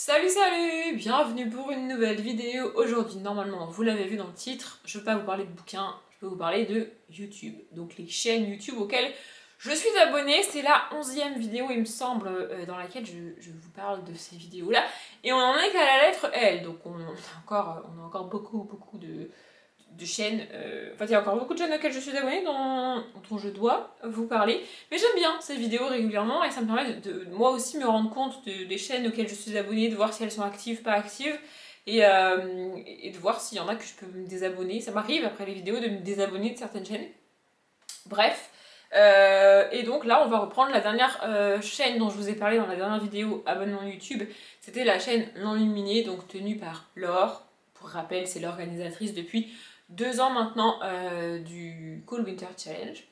Salut salut, bienvenue pour une nouvelle vidéo. Aujourd'hui, normalement, vous l'avez vu dans le titre, je ne vais pas vous parler de bouquins, je vais vous parler de YouTube. Donc les chaînes YouTube auxquelles je suis abonnée, c'est la 11e vidéo, il me semble, dans laquelle je vous parle de ces vidéos-là. Et on en est qu'à la lettre L, donc on a encore beaucoup de chaînes, enfin il y a encore beaucoup de chaînes auxquelles je suis abonnée dont je dois vous parler, mais j'aime bien ces vidéos régulièrement et ça me permet de moi aussi me rendre compte des chaînes auxquelles je suis abonnée, de voir si elles sont actives, pas actives, et de voir s'il y en a que je peux me désabonner. Ça m'arrive après les vidéos de me désabonner de certaines chaînes. Bref, et donc là on va reprendre la dernière chaîne dont je vous ai parlé dans la dernière vidéo abonnement YouTube. C'était la chaîne L'Enluminée, donc tenue par Laure. Pour rappel, c'est l'organisatrice depuis 2 ans maintenant du Cool Winter Challenge,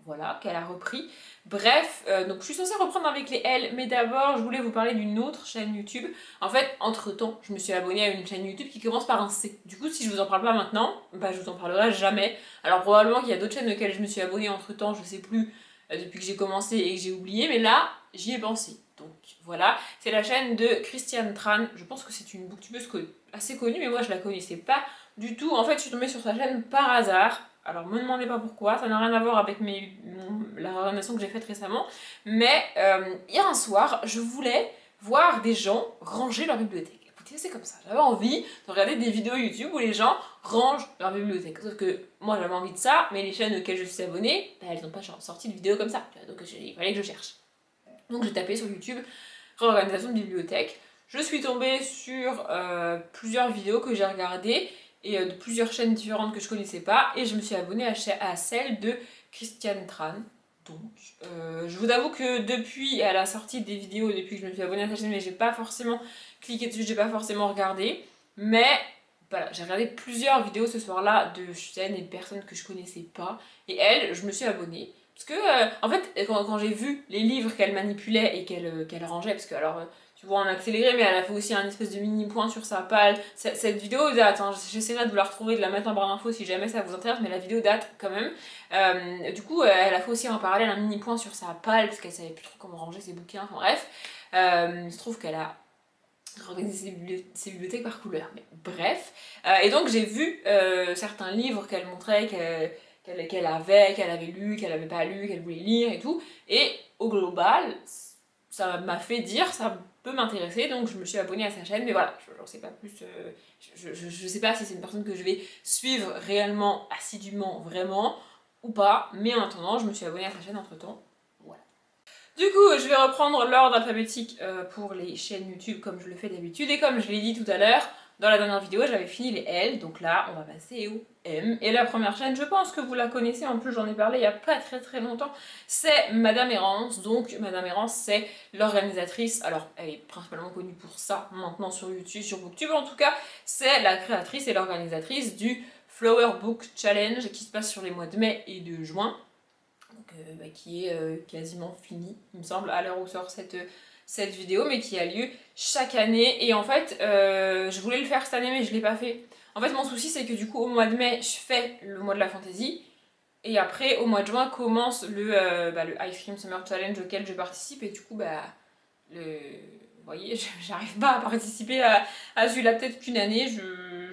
voilà, qu'elle a repris. Bref, donc je suis censée reprendre avec les L, mais d'abord je voulais vous parler d'une autre chaîne YouTube. En fait, entre temps, je me suis abonnée à une chaîne YouTube qui commence par un C. Du coup, si je vous en parle pas maintenant, bah je vous en parlerai jamais. Alors probablement qu'il y a d'autres chaînes auxquelles je me suis abonnée entre temps, je sais plus, depuis que j'ai commencé et que j'ai oublié, mais là, j'y ai pensé. Donc voilà, c'est la chaîne de Christiane Tran. Je pense que c'est une booktubeuse assez connue, mais moi je la connaissais pas du tout. En fait, je suis tombée sur sa chaîne par hasard. Alors, me demandez pas pourquoi, ça n'a rien à voir avec la rénovation que j'ai faite récemment. Mais hier un soir, je voulais voir des gens ranger leur bibliothèque. Écoutez, c'est comme ça. J'avais envie de regarder des vidéos YouTube où les gens rangent leur bibliothèque. Sauf que moi, j'avais envie de ça, mais les chaînes auxquelles je suis abonnée, bah, elles n'ont pas sorti de vidéos comme ça. Donc, il fallait que je cherche. Donc, j'ai tapé sur YouTube réorganisation de bibliothèque. Je suis tombée sur plusieurs vidéos que j'ai regardées et de plusieurs chaînes différentes que je connaissais pas, et je me suis abonnée à celle de Christiane Tran. Donc, je vous avoue que depuis à la sortie des vidéos, depuis que je me suis abonnée à sa chaîne, mais j'ai pas forcément cliqué dessus, j'ai pas forcément regardé, mais voilà, j'ai regardé plusieurs vidéos ce soir-là de chaînes et de personnes que je connaissais pas, et elle, je me suis abonnée. Parce que, en fait, quand j'ai vu les livres qu'elle manipulait et qu'elle rangeait, parce que alors tu vois en accéléré, mais elle a fait aussi un espèce de mini point sur sa palle. Cette vidéo date, hein, j'essaierai de vous la retrouver, de la mettre en barre d'infos si jamais ça vous intéresse, mais la vidéo date quand même. Du coup, elle a fait aussi en parallèle un mini point sur sa palle, parce qu'elle savait plus trop comment ranger ses bouquins, enfin bref. Il se trouve qu'elle a organisé ses bibliothèques par couleur, mais bref. Et donc j'ai vu certains livres qu'elle montrait, qu'elle avait lu, qu'elle avait pas lu, qu'elle voulait lire et tout. Et au global, ça m'a fait dire, ça peut m'intéresser, donc je me suis abonnée à sa chaîne, mais voilà, j'en sais pas plus, je sais pas si c'est une personne que je vais suivre réellement, assidûment, vraiment, ou pas, mais en attendant, je me suis abonnée à sa chaîne entre temps, voilà. Du coup, je vais reprendre l'ordre alphabétique pour les chaînes YouTube comme je le fais d'habitude, et comme je l'ai dit tout à l'heure, dans la dernière vidéo, j'avais fini les L, donc là, on va passer au M. Et la première chaîne, je pense que vous la connaissez, en plus j'en ai parlé il n'y a pas très longtemps, c'est Madame Errance. Donc Madame Errance, c'est l'organisatrice, alors elle est principalement connue pour ça maintenant sur YouTube, sur Booktube en tout cas, c'est la créatrice et l'organisatrice du Flower Book Challenge qui se passe sur les mois de mai et de juin. Donc, qui est quasiment fini, il me semble, à l'heure où sort cette vidéo, mais qui a lieu chaque année. Et en fait, je voulais le faire cette année, mais je l'ai pas fait. En fait, mon souci, c'est que du coup, au mois de mai, je fais le mois de la fantasy. Et après, au mois de juin, commence le Ice Cream Summer Challenge auquel je participe. Et du coup, vous voyez, j'arrive pas à participer à celui-là. Peut-être qu'une année,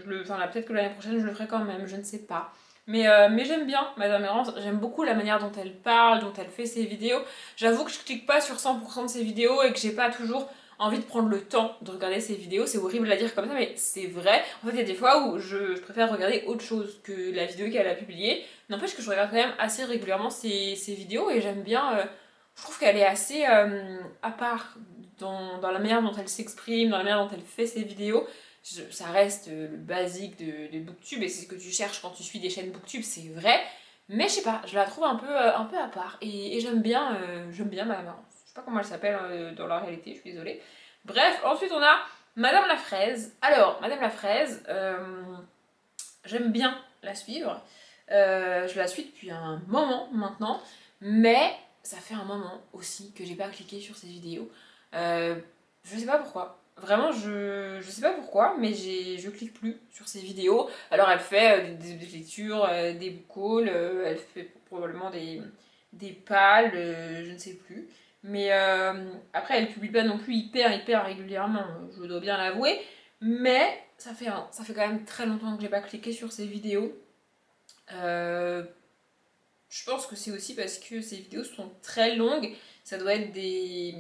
peut-être que l'année prochaine, je le ferai quand même, je ne sais pas. Mais j'aime bien Madame Errance, j'aime beaucoup la manière dont elle parle, dont elle fait ses vidéos. J'avoue que je clique pas sur 100% de ses vidéos et que j'ai pas toujours envie de prendre le temps de regarder ses vidéos. C'est horrible à dire comme ça, mais c'est vrai. En fait, il y a des fois où je préfère regarder autre chose que la vidéo qu'elle a publiée. N'empêche que je regarde quand même assez régulièrement ses vidéos et j'aime bien. Je trouve qu'elle est assez à part dans la manière dont elle s'exprime, dans la manière dont elle fait ses vidéos. Ça reste le basique de Booktube et c'est ce que tu cherches quand tu suis des chaînes Booktube, c'est vrai. Mais je sais pas, je la trouve un peu à part et j'aime bien Madame Errance. Je sais pas comment elle s'appelle dans la réalité, je suis désolée. Bref, ensuite on a Madame la Fraise. Alors, Madame la Fraise, j'aime bien la suivre. Je la suis depuis un moment maintenant, mais ça fait un moment aussi que j'ai pas cliqué sur ses vidéos. Je sais pas pourquoi. Vraiment, je sais pas pourquoi, mais je clique plus sur ses vidéos. Alors, elle fait des lectures, des book hauls, elle fait probablement des pales, je ne sais plus. Mais après, elle publie pas non plus hyper régulièrement, je dois bien l'avouer. Mais ça fait quand même très longtemps que j'ai pas cliqué sur ses vidéos. Euh, je pense que c'est aussi parce que ces vidéos sont très longues. Ça doit être des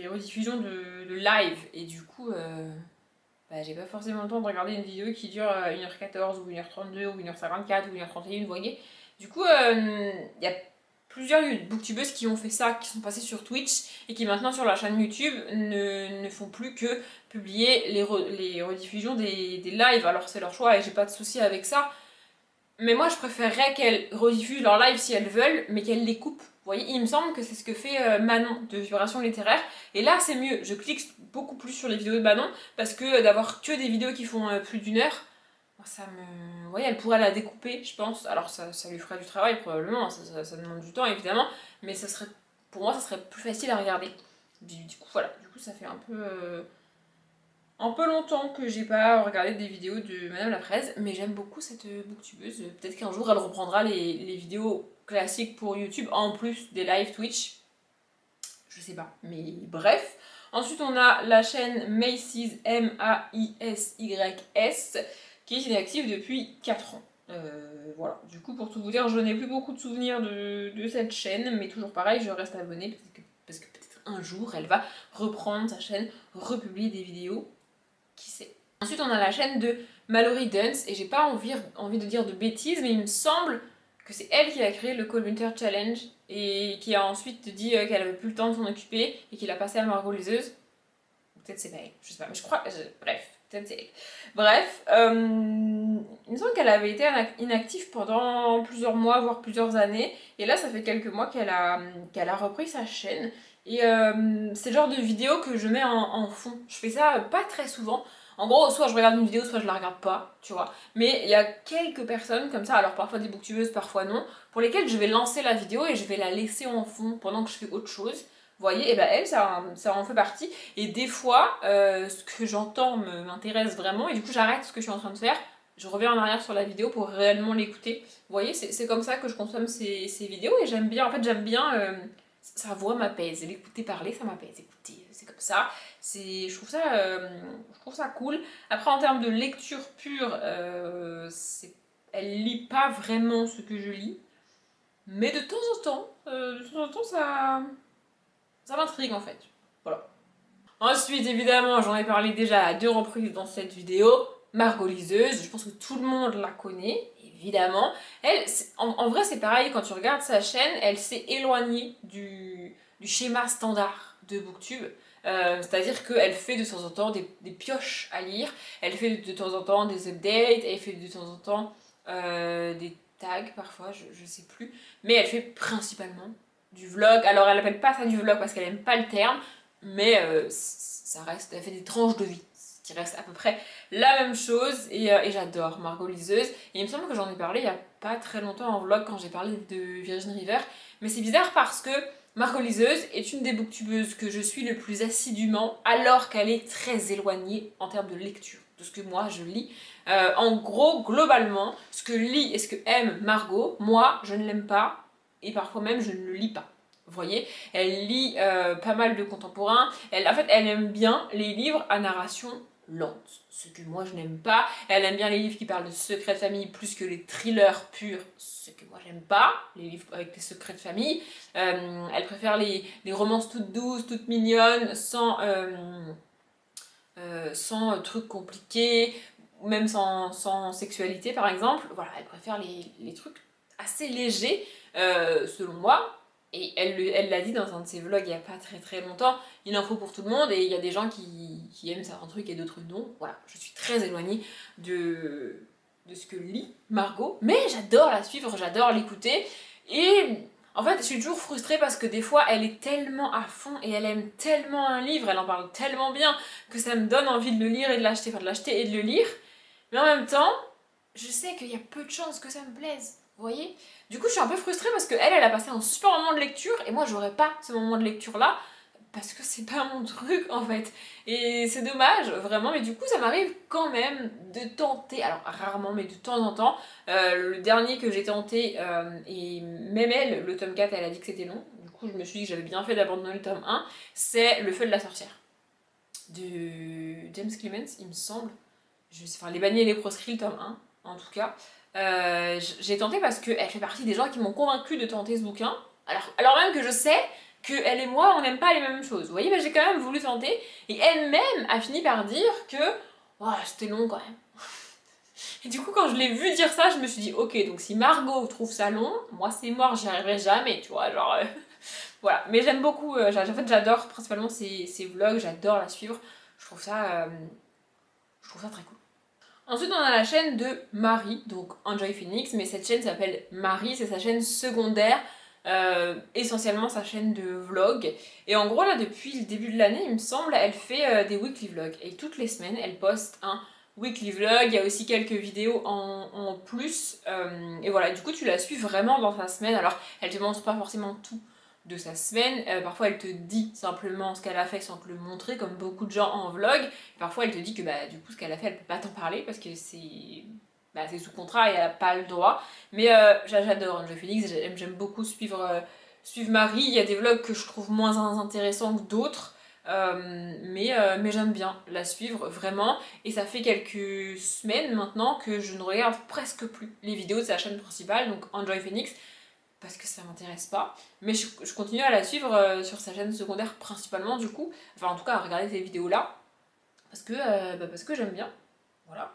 rediffusions de live. Et du coup, bah, j'ai pas forcément le temps de regarder une vidéo qui dure 1h14 ou 1h32 ou 1h54 ou 1h31, vous voyez. Du coup, il y a plusieurs booktubeuses qui ont fait ça, qui sont passées sur Twitch et qui maintenant sur la chaîne YouTube ne font plus que publier les rediffusions des lives. Alors c'est leur choix et j'ai pas de souci avec ça. Mais moi, je préférerais qu'elles rediffusent leur live si elles veulent, mais qu'elles les coupent. Vous voyez, il me semble que c'est ce que fait Manon de Vibration Littéraire. Et là, c'est mieux. Je clique beaucoup plus sur les vidéos de Manon, parce que d'avoir que des vidéos qui font plus d'une heure, ça me... Vous voyez, elle pourrait la découper, je pense. Alors, ça lui ferait du travail, probablement. Ça demande du temps, évidemment. Mais ça serait, pour moi, ça serait plus facile à regarder. Du coup, voilà. Du coup, ça fait un peu longtemps que j'ai pas regardé des vidéos de Madame la Fraise, mais j'aime beaucoup cette booktubeuse. Peut-être qu'un jour elle reprendra les vidéos classiques pour YouTube en plus des live Twitch. Je sais pas, mais bref. Ensuite, on a la chaîne Macy's Maisys qui est inactive depuis 4 ans. Voilà, du coup, pour tout vous dire, je n'ai plus beaucoup de souvenirs de cette chaîne, mais toujours pareil, je reste abonnée parce que peut-être un jour elle va reprendre sa chaîne, republier des vidéos. Qui sait. Ensuite, on a la chaîne de Mallory Duns, et j'ai pas envie de dire de bêtises, mais il me semble que c'est elle qui a créé le Cold Winter Challenge et qui a ensuite dit qu'elle avait plus le temps de s'en occuper et qu'il a passé à Margot Liseuse. Peut-être c'est pas elle, je sais pas, mais je crois. Bref, peut-être c'est elle. Bref, il me semble qu'elle avait été inactive pendant plusieurs mois, voire plusieurs années, et là, ça fait quelques mois qu'elle a repris sa chaîne. Et c'est le genre de vidéo que je mets en fond. Je fais ça pas très souvent. En gros, soit je regarde une vidéo, soit je la regarde pas, tu vois. Mais il y a quelques personnes comme ça, alors parfois des booktubeuses, parfois non, pour lesquelles je vais lancer la vidéo et je vais la laisser en fond pendant que je fais autre chose. Vous voyez, et ben elle, ça en fait partie. Et des fois, ce que j'entends m'intéresse vraiment, et du coup j'arrête ce que je suis en train de faire. Je reviens en arrière sur la vidéo pour réellement l'écouter. Vous voyez, c'est comme ça que je consomme ces vidéos, et j'aime bien, en fait j'aime bien... sa voix m'apaise, l'écouter parler ça m'apaise, écoutez, c'est comme ça, je trouve ça cool. Après en termes de lecture pure, elle lit pas vraiment ce que je lis, mais de temps en temps ça m'intrigue en fait, voilà. Ensuite évidemment j'en ai parlé déjà à 2 reprises dans cette vidéo, Margot Liseuse, je pense que tout le monde la connaît, évidemment. Elle, en vrai, c'est pareil, quand tu regardes sa chaîne, elle s'est éloignée du schéma standard de Booktube. C'est-à-dire qu'elle fait de temps en temps des pioches à lire, elle fait de temps en temps des updates, elle fait de temps en temps des tags parfois, je sais plus. Mais elle fait principalement du vlog. Alors elle appelle pas ça du vlog parce qu'elle aime pas le terme, mais ça reste, elle fait des tranches de vie qui reste à peu près la même chose, et j'adore Margot Liseuse, et il me semble que j'en ai parlé il y a pas très longtemps en vlog quand j'ai parlé de Virgin River, mais c'est bizarre parce que Margot Liseuse est une des booktubeuses que je suis le plus assidûment, alors qu'elle est très éloignée en termes de lecture de ce que moi je lis. En gros, globalement, ce que lit et ce que aime Margot, moi je ne l'aime pas, et parfois même je ne le lis pas. Vous voyez, elle lit pas mal de contemporains, en fait elle aime bien les livres à narration lente, ce que moi je n'aime pas. Elle aime bien les livres qui parlent de secrets de famille plus que les thrillers purs, ce que moi j'aime pas, les livres avec des secrets de famille. Elle préfère les romances toutes douces, toutes mignonnes, sans trucs compliqués, même sans sexualité par exemple. Voilà, elle préfère les trucs assez légers, selon moi. Et elle l'a dit dans un de ses vlogs il n'y a pas très longtemps, il en faut pour tout le monde, et il y a des gens qui aiment certains trucs et d'autres non. Voilà, je suis très éloignée de ce que lit Margot, mais j'adore la suivre, j'adore l'écouter, et en fait je suis toujours frustrée parce que des fois elle est tellement à fond et elle aime tellement un livre, elle en parle tellement bien que ça me donne envie de le lire et de l'acheter, enfin de l'acheter et de le lire, mais en même temps, je sais qu'il y a peu de chances que ça me plaise. Vous voyez? Du coup, je suis un peu frustrée parce qu'elle, elle a passé un super moment de lecture et moi, j'aurais pas ce moment de lecture-là parce que c'est pas mon truc en fait. Et c'est dommage, vraiment, mais du coup, ça m'arrive quand même de tenter, alors rarement, mais de temps en temps. Le dernier que j'ai tenté, et même elle, le tome 4, elle a dit que c'était long. Du coup je me suis dit que j'avais bien fait d'abandonner le tome 1, c'est Le Feu de la sorcière de James Clemens, il me semble. Enfin, Les bannis et les proscrits, le tome 1, en tout cas. J'ai tenté parce qu'elle fait partie des gens qui m'ont convaincu de tenter ce bouquin. Alors même que je sais qu'elle et moi, on n'aime pas les mêmes choses. Vous voyez, mais j'ai quand même voulu tenter. Et elle-même a fini par dire que oh, c'était long quand même. Et du coup, quand je l'ai vu dire ça, je me suis dit, ok, donc si Margot trouve ça long, moi c'est mort, j'y arriverai jamais, tu vois, genre... voilà, mais j'aime beaucoup, en fait j'adore principalement ses vlogs, j'adore la suivre, je trouve ça très cool. Ensuite, on a la chaîne de Marie, donc Enjoy Phoenix, mais cette chaîne s'appelle Marie, c'est sa chaîne secondaire, essentiellement sa chaîne de vlog. Et en gros, là, depuis le début de l'année, il me semble, elle fait des weekly vlogs. Et toutes les semaines, elle poste un weekly vlog. Il y a aussi quelques vidéos en plus. Et voilà, du coup, tu la suis vraiment dans sa semaine. Alors, elle te montre pas forcément tout de sa semaine. Parfois, elle te dit simplement ce qu'elle a fait sans te le montrer, comme beaucoup de gens en vlog. Parfois, elle te dit que bah, du coup, ce qu'elle a fait, elle peut pas t'en parler parce que c'est sous contrat et elle a pas le droit. Mais j'adore Enjoy Phoenix, j'aime beaucoup suivre Marie. Il y a des vlogs que je trouve moins intéressants que d'autres. Mais j'aime bien la suivre vraiment. Et ça fait quelques semaines maintenant que je ne regarde presque plus les vidéos de sa chaîne principale, donc Enjoy Phoenix, parce que ça m'intéresse pas. Mais je continue à la suivre sur sa chaîne secondaire principalement du coup. Enfin en tout cas à regarder ces vidéos là. Parce que j'aime bien. Voilà.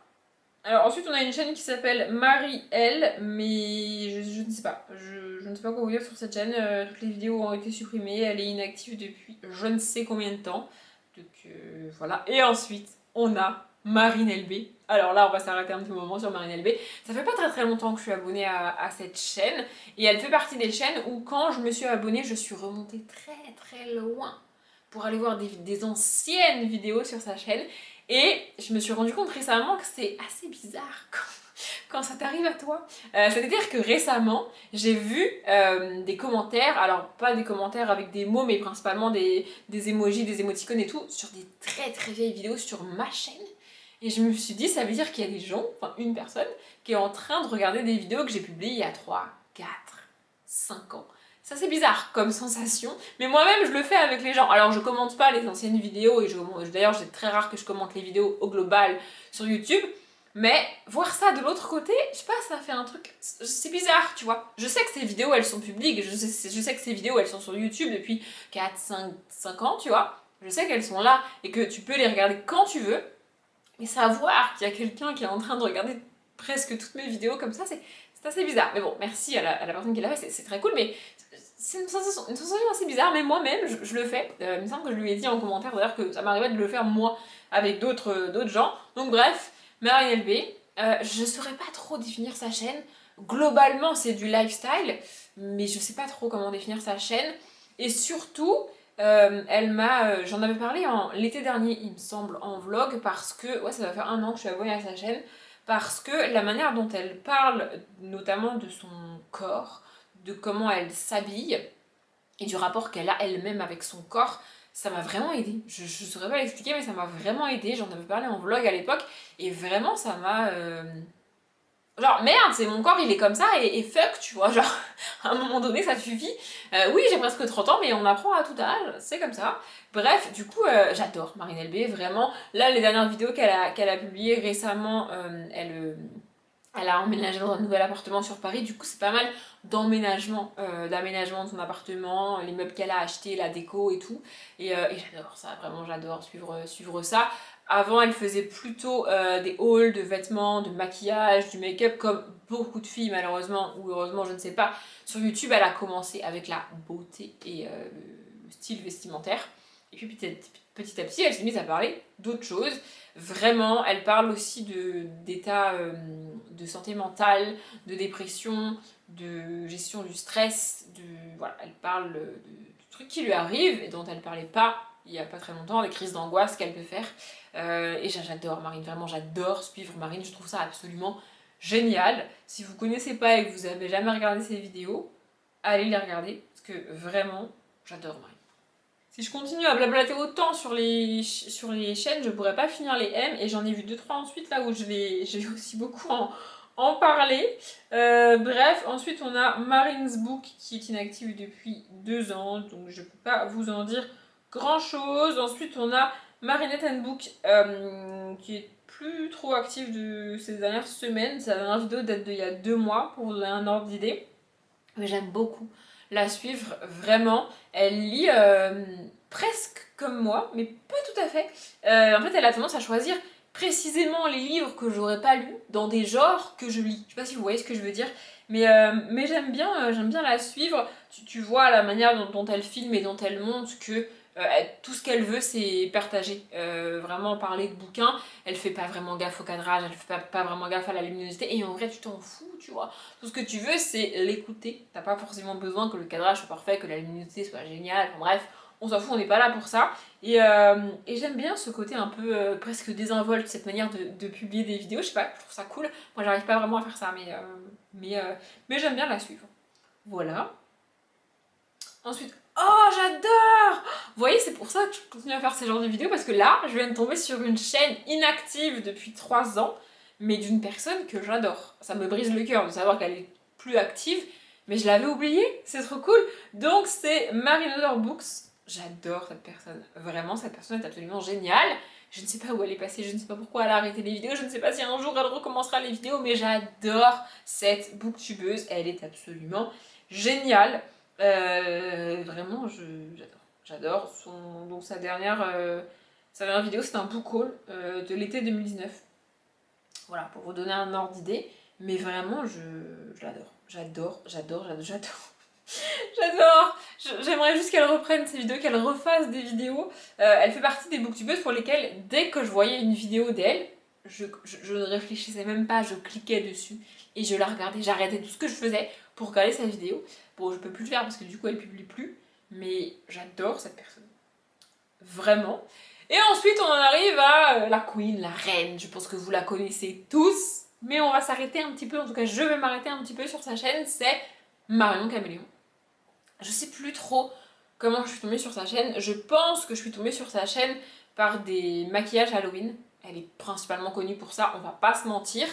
Alors ensuite on a une chaîne qui s'appelle Marie L, mais je ne sais pas. Je ne sais pas quoi vous dire sur cette chaîne. Toutes les vidéos ont été supprimées. Elle est inactive depuis je ne sais combien de temps. Donc voilà. Et ensuite on a Marine LB. Alors là on va s'arrêter un petit moment sur Marine LB. Ça fait pas très longtemps que je suis abonnée à cette chaîne. Et elle fait partie des chaînes où quand je me suis abonnée, je suis remontée très loin pour aller voir des anciennes vidéos sur sa chaîne. Et je me suis rendu compte récemment que c'est assez bizarre quand ça t'arrive à toi. C'est-à-dire que récemment, j'ai vu des commentaires, alors pas des commentaires avec des mots, mais principalement des emojis, des émoticônes et tout, sur des très vieilles vidéos sur ma chaîne. Et je me suis dit, ça veut dire qu'il y a des gens, enfin une personne, qui est en train de regarder des vidéos que j'ai publiées il y a 3, 4, 5 ans. Ça c'est bizarre comme sensation, mais moi-même je le fais avec les gens. Alors je commente pas les anciennes vidéos, et d'ailleurs c'est très rare que je commente les vidéos au global sur YouTube, mais voir ça de l'autre côté, je sais pas, ça fait un truc... C'est bizarre, tu vois. Je sais que ces vidéos elles sont publiques, je sais que ces vidéos elles sont sur YouTube depuis 4, 5 ans, tu vois. Je sais qu'elles sont là et que tu peux les regarder quand tu veux, mais savoir qu'il y a quelqu'un qui est en train de regarder presque toutes mes vidéos comme ça, c'est assez bizarre. Mais bon, merci à la personne qui l'a fait, c'est très cool, mais c'est une sensation assez bizarre, mais moi-même, je le fais. Il me semble que je lui ai dit en commentaire d'ailleurs que ça m'arrivait de le faire moi avec d'autres gens. Donc bref, Marie LB, je saurais pas trop définir sa chaîne. Globalement, c'est du lifestyle, mais je sais pas trop comment définir sa chaîne. Et surtout, j'en avais parlé l'été dernier, il me semble, en vlog, parce que, ouais, ça va faire 1 an que je suis abonnée à sa chaîne, parce que la manière dont elle parle, notamment de son corps, de comment elle s'habille, et du rapport qu'elle a elle-même avec son corps, ça m'a vraiment aidée. Je saurais pas l'expliquer, mais ça m'a vraiment aidée. J'en avais parlé en vlog à l'époque, et vraiment, ça m'a... Genre, merde, c'est mon corps, il est comme ça, et fuck, tu vois, genre, à un moment donné, ça suffit. Oui, j'ai presque 30 ans, mais on apprend à tout âge, c'est comme ça. Bref, du coup, j'adore Marine LB, vraiment. Là, les dernières vidéos qu'elle a publiées récemment, elle a emménagé dans un nouvel appartement sur Paris, du coup c'est pas mal d'aménagement de son appartement, les meubles qu'elle a achetés, la déco et tout. Et j'adore ça, vraiment j'adore suivre ça. Avant elle faisait plutôt des hauls de vêtements, de maquillage, du make-up comme beaucoup de filles malheureusement, ou heureusement je ne sais pas. Sur YouTube elle a commencé avec la beauté et le style vestimentaire. Et puis petit à petit, elle s'est mise à parler d'autres choses. Vraiment, elle parle aussi d'état de santé mentale, de dépression, de gestion du stress. Voilà, elle parle de trucs qui lui arrivent et dont elle ne parlait pas il n'y a pas très longtemps, des crises d'angoisse qu'elle peut faire. Et j'adore Marine, vraiment j'adore suivre Marine, je trouve ça absolument génial. Si vous ne connaissez pas et que vous n'avez jamais regardé ses vidéos, allez les regarder, parce que vraiment, j'adore Marine. Si je continue à blablater autant sur les chaînes, je pourrais pas finir les M, et j'en ai vu 2-3 ensuite là où je vais aussi beaucoup en parler. Bref, ensuite on a Marine's Book qui est inactive depuis 2 ans, donc je peux pas vous en dire grand chose. Ensuite on a Marinette and Book qui est plus trop active de ces dernières semaines. Sa dernière vidéo date d'il y a 2 mois pour vous donner un ordre d'idée. Mais j'aime beaucoup la suivre, vraiment. Elle lit presque comme moi, mais pas tout à fait. En fait, elle a tendance à choisir précisément les livres que j'aurais pas lus dans des genres que je lis. Je sais pas si vous voyez ce que je veux dire, mais j'aime bien la suivre. Tu vois la manière dont elle filme et dont elle montre que tout ce qu'elle veut c'est partager, vraiment parler de bouquins. Elle fait pas vraiment gaffe au cadrage, elle fait pas vraiment gaffe à la luminosité et en vrai tu t'en fous, tu vois. Tout ce que tu veux c'est l'écouter, t'as pas forcément besoin que le cadrage soit parfait, que la luminosité soit géniale, enfin, bref, on s'en fout, on n'est pas là pour ça. Et j'aime bien ce côté un peu presque désinvolte, cette manière de publier des vidéos, je sais pas, je trouve ça cool. Moi j'arrive pas vraiment à faire ça, mais j'aime bien la suivre. Voilà. Ensuite, oh j'adore! Vous voyez, c'est pour ça que je continue à faire ce genre de vidéos, parce que là, je viens de tomber sur une chaîne inactive depuis 3 ans, mais d'une personne que j'adore. Ça me brise le cœur de savoir qu'elle est plus active, mais je l'avais oubliée, c'est trop cool. Donc c'est Marine Books. J'adore cette personne, vraiment, cette personne est absolument géniale. Je ne sais pas où elle est passée, je ne sais pas pourquoi elle a arrêté les vidéos, je ne sais pas si un jour elle recommencera les vidéos, mais j'adore cette booktubeuse, elle est absolument géniale. Vraiment, j'adore. Donc sa dernière vidéo, c'était un book haul de l'été 2019. Voilà, pour vous donner un ordre d'idée. Mais vraiment, je l'adore. J'adore. J'adore. J'aimerais juste qu'elle reprenne ses vidéos, qu'elle refasse des vidéos. Elle fait partie des booktubeuses pour lesquelles, dès que je voyais une vidéo d'elle, je ne réfléchissais même pas, je cliquais dessus et je la regardais. J'arrêtais tout ce que je faisais pour regarder sa vidéo. Bon, je peux plus le faire parce que du coup, elle publie plus. Mais j'adore cette personne. Vraiment. Et ensuite, on en arrive à la queen, la reine. Je pense que vous la connaissez tous. Mais on va s'arrêter un petit peu, en tout cas, je vais m'arrêter un petit peu sur sa chaîne. C'est Marion Caméléon. Je sais plus trop comment je suis tombée sur sa chaîne. Je pense que je suis tombée sur sa chaîne par des maquillages Halloween. Elle est principalement connue pour ça, on va pas se mentir.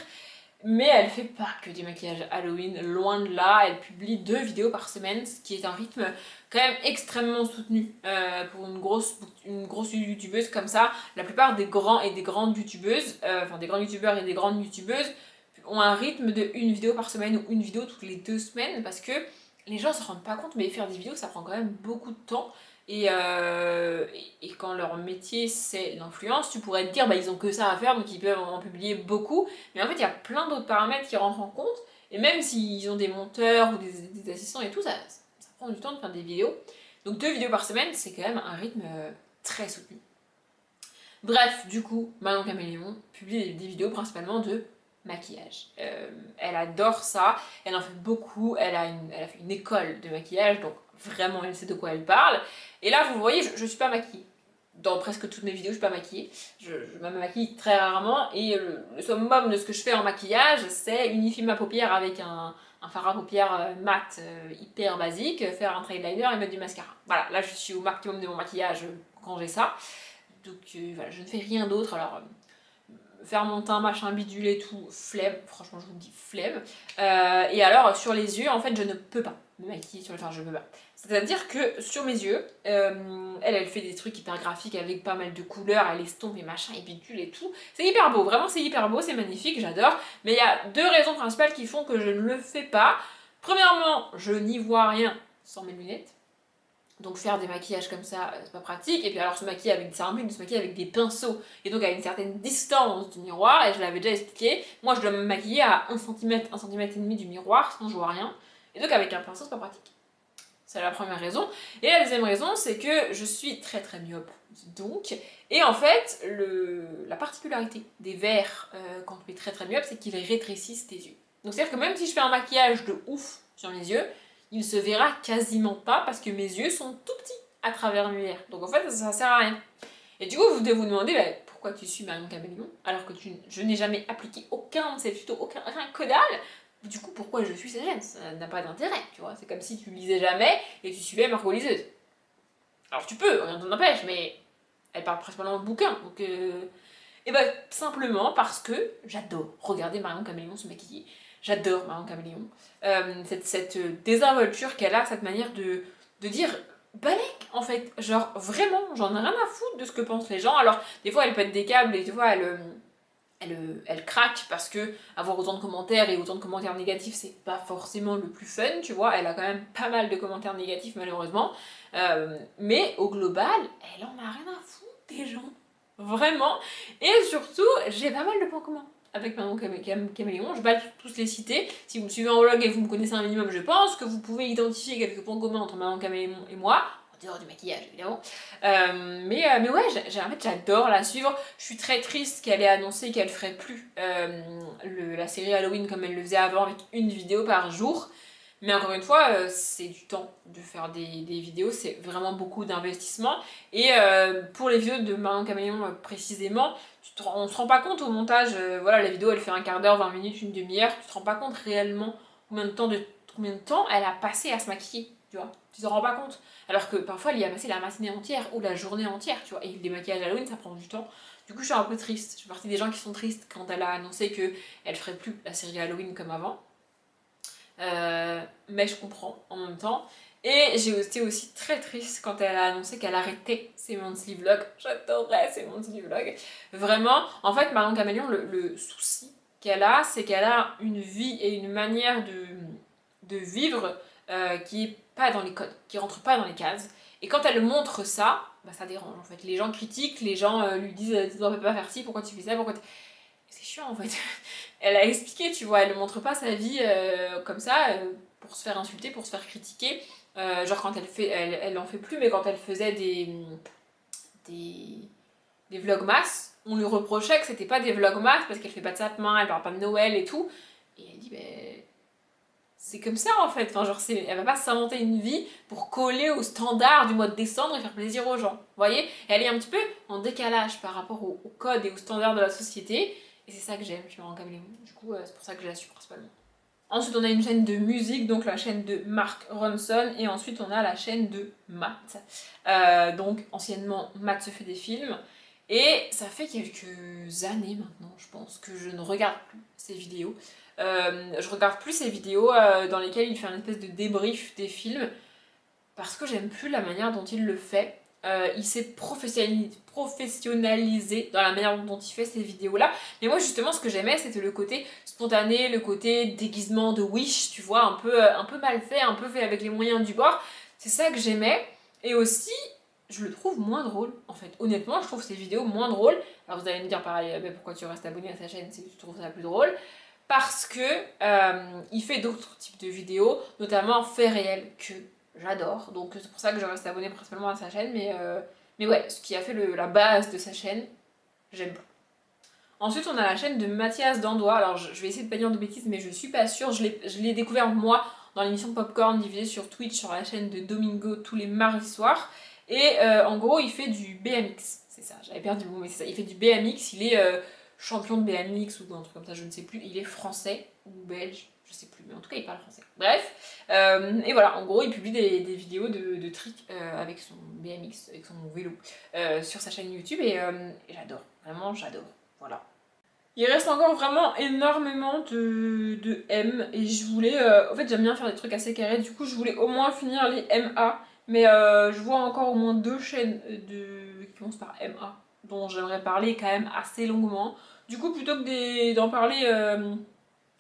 Mais elle fait pas que des maquillages Halloween, loin de là. Elle publie 2 vidéos par semaine, ce qui est un rythme quand même extrêmement soutenu pour une grosse youtubeuse comme ça. La plupart des grands et des grandes youtubeuses, enfin des grands youtubeurs et des grandes youtubeuses, ont un rythme de 1 vidéo par semaine ou 1 vidéo toutes les 2 semaines parce que les gens se rendent pas compte, mais faire des vidéos ça prend quand même beaucoup de temps. Et quand leur métier c'est l'influence, tu pourrais te dire bah ils ont que ça à faire donc ils peuvent en publier beaucoup. Mais en fait il y a plein d'autres paramètres qui rentrent en compte. Et même s'ils ont des monteurs ou des assistants et tout, ça prend du temps de faire des vidéos. Donc 2 vidéos par semaine c'est quand même un rythme très soutenu. Bref, du coup, Manon Caméléon publie des vidéos principalement de maquillage. Elle adore ça, elle en fait beaucoup, elle a fait une école de maquillage, donc vraiment elle sait de quoi elle parle. Et là, vous voyez, je suis pas maquillée. Dans presque toutes mes vidéos, je suis pas maquillée. Je me maquille très rarement et le summum de ce que je fais en maquillage, c'est unifier ma paupière avec un fard à paupières mat hyper basique, faire un trail liner et mettre du mascara. Voilà, là je suis au maximum de mon maquillage quand j'ai ça. Donc voilà, je ne fais rien d'autre. Alors, faire mon teint, machin, bidule et tout, flemme, franchement je vous dis flemme. Et alors sur les yeux, en fait je ne peux pas me maquiller sur le teint, je peux pas. C'est-à-dire que sur mes yeux, elle fait des trucs hyper graphiques avec pas mal de couleurs, elle estompe et machin et bidule et tout. C'est hyper beau, vraiment c'est hyper beau, c'est magnifique, j'adore. Mais il y a 2 raisons principales qui font que je ne le fais pas. Premièrement, je n'y vois rien sans mes lunettes. Donc faire des maquillages comme ça, c'est pas pratique. Et puis alors se maquiller avec, c'est un but de se maquiller avec des pinceaux. Et donc à une certaine distance du miroir, et je l'avais déjà expliqué, moi je dois me maquiller à 1 cm, 1 cm et demi du miroir, sinon je vois rien. Et donc avec un pinceau c'est pas pratique. C'est la première raison. Et la deuxième raison, c'est que je suis très très myope. Donc, et en fait, la particularité des verres quand tu es très très myope, c'est qu'ils rétrécissent tes yeux. Donc c'est-à-dire que même si je fais un maquillage de ouf sur mes yeux, il se verra quasiment pas parce que mes yeux sont tout petits à travers le lumière. Donc en fait, ça sert à rien. Et du coup, vous devez vous demander bah, pourquoi tu suis Marion Caméléon alors que je n'ai jamais appliqué aucun de ces tutos, rien que dalle. Du coup, pourquoi je suis cette chaîne? Ça n'a pas d'intérêt, tu vois. C'est comme si tu lisais jamais et tu suivais Margot Liseuse. Alors tu peux, rien ne t'en empêche, mais elle parle principalement de bouquins, donc Et bah simplement parce que j'adore regarder Marion Caméléon se maquiller. J'adore Marion Caméléon. Cette désinvolture qu'elle a, cette manière de dire balèque en fait. Genre vraiment, j'en ai rien à foutre de ce que pensent les gens. Alors des fois elle pète des câbles et des fois elle craque parce que avoir autant de commentaires et autant de commentaires négatifs c'est pas forcément le plus fun, tu vois. Elle a quand même pas mal de commentaires négatifs malheureusement. Mais au global, elle en a rien à foutre des gens. Vraiment. Et surtout, j'ai pas mal de points communs avec Manon Caméléon. Je vais pas tous les citer. Si vous me suivez en vlog et vous me connaissez un minimum, je pense que vous pouvez identifier quelques points communs entre Manon Caméléon et moi. En dehors du maquillage, évidemment. Mais ouais, en fait, j'adore la suivre. Je suis très triste qu'elle ait annoncé qu'elle ferait plus la série Halloween comme elle le faisait avant avec une vidéo par jour. Mais encore une fois, c'est du temps de faire des vidéos, c'est vraiment beaucoup d'investissement. Et pour les vidéos de Marion Caméléon précisément, on se rend pas compte au montage, voilà, la vidéo elle fait un quart d'heure, 20 minutes, une demi-heure, tu te rends pas compte réellement combien de temps elle a passé à se maquiller, tu vois. Tu te rends pas compte. Alors que parfois elle y a passé la matinée entière ou la journée entière, tu vois. Et le démaquillage Halloween ça prend du temps. Du coup je suis un peu triste, je fais partie des gens qui sont tristes quand elle a annoncé qu'elle ferait plus la série Halloween comme avant. Mais je comprends en même temps. Et j'ai été aussi très triste quand elle a annoncé qu'elle arrêtait ses monthly vlogs. J'adorerais ses monthly vlogs. Vraiment, en fait, Marion Caméléon, le souci qu'elle a, c'est qu'elle a une vie et une manière de vivre qui est pas dans les codes, qui rentre pas dans les cases. Et quand elle montre ça, bah ça dérange en fait. Les gens critiquent, les gens lui disent tu ne peux pas faire ci, pourquoi tu fais ça, pourquoi c'est chiant en fait. Elle a expliqué, tu vois, elle ne montre pas sa vie comme ça pour se faire insulter, pour se faire critiquer. Genre quand elle en fait plus, mais quand elle faisait des vlogmas, on lui reprochait que c'était pas des vlogmas parce qu'elle fait pas de sapin, elle parle pas de Noël et tout. Et elle dit, ben c'est comme ça en fait. Enfin, genre, elle va pas s'inventer une vie pour coller aux standards du mois de décembre et faire plaisir aux gens. Vous voyez, elle est un petit peu en décalage par rapport au code et aux standards de la société. Et c'est ça que j'aime chez Marion Caméléon. Du coup, c'est pour ça que je la suis principalement. Ensuite, on a une chaîne de musique, donc la chaîne de Mark Ronson. Et ensuite, on a la chaîne de Matt. Donc, anciennement, Matt se fait des films. Et ça fait quelques années maintenant, je pense, que je ne regarde plus ses vidéos. Je regarde plus ses vidéos dans lesquelles il fait un espèce de débrief des films parce que j'aime plus la manière dont il le fait. Il s'est professionnalisé dans la manière dont il fait ces vidéos-là. Mais moi, justement, ce que j'aimais, c'était le côté spontané, le côté déguisement de Wish, tu vois, un peu mal fait, un peu fait avec les moyens du bord. C'est ça que j'aimais. Et aussi, je le trouve moins drôle, en fait. Honnêtement, je trouve ces vidéos moins drôles. Alors vous allez me dire pareil, pourquoi tu restes abonné à sa chaîne si tu trouves ça plus drôle? Parce que il fait d'autres types de vidéos, notamment faits réels, que j'adore. Donc c'est pour ça que je reste abonnée principalement à sa chaîne. Mais ouais, ce qui a fait la base de sa chaîne, j'aime pas. Ensuite, on a la chaîne de Mathias Dandois. Alors je vais essayer de pas dire de bêtises, mais je suis pas sûre. Je l'ai découvert moi dans l'émission Popcorn diffusée sur Twitch sur la chaîne de Domingo tous les mardis soirs. Et en gros, il fait du BMX. C'est ça, j'avais perdu le mot, mais c'est ça. Il fait du BMX. Il est champion de BMX ou un truc comme ça, je ne sais plus. Il est français ou belge, je sais plus, mais en tout cas il parle français. Bref, et voilà, en gros il publie des vidéos de tricks avec son BMX, avec son vélo, sur sa chaîne YouTube et j'adore, vraiment j'adore, voilà. Il reste encore vraiment énormément de M et je voulais, en fait j'aime bien faire des trucs assez carrés, du coup je voulais au moins finir les MA, mais je vois encore au moins 2 chaînes qui commencent par MA dont j'aimerais parler quand même assez longuement. Du coup, plutôt que d'en parler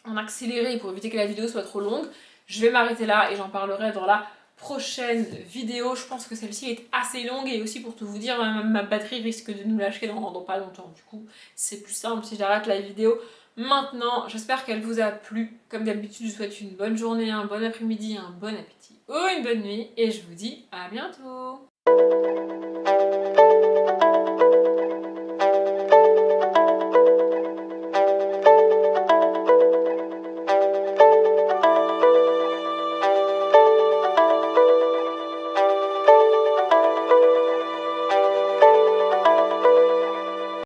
en accéléré pour éviter que la vidéo soit trop longue, je vais m'arrêter là et j'en parlerai dans la prochaine vidéo. Je pense que celle-ci est assez longue et aussi pour tout vous dire, ma batterie risque de nous lâcher dans pas longtemps. Du coup, c'est plus simple si j'arrête la vidéo maintenant. J'espère qu'elle vous a plu. Comme d'habitude, je vous souhaite une bonne journée, un bon après-midi, un bon appétit ou une bonne nuit et je vous dis à bientôt.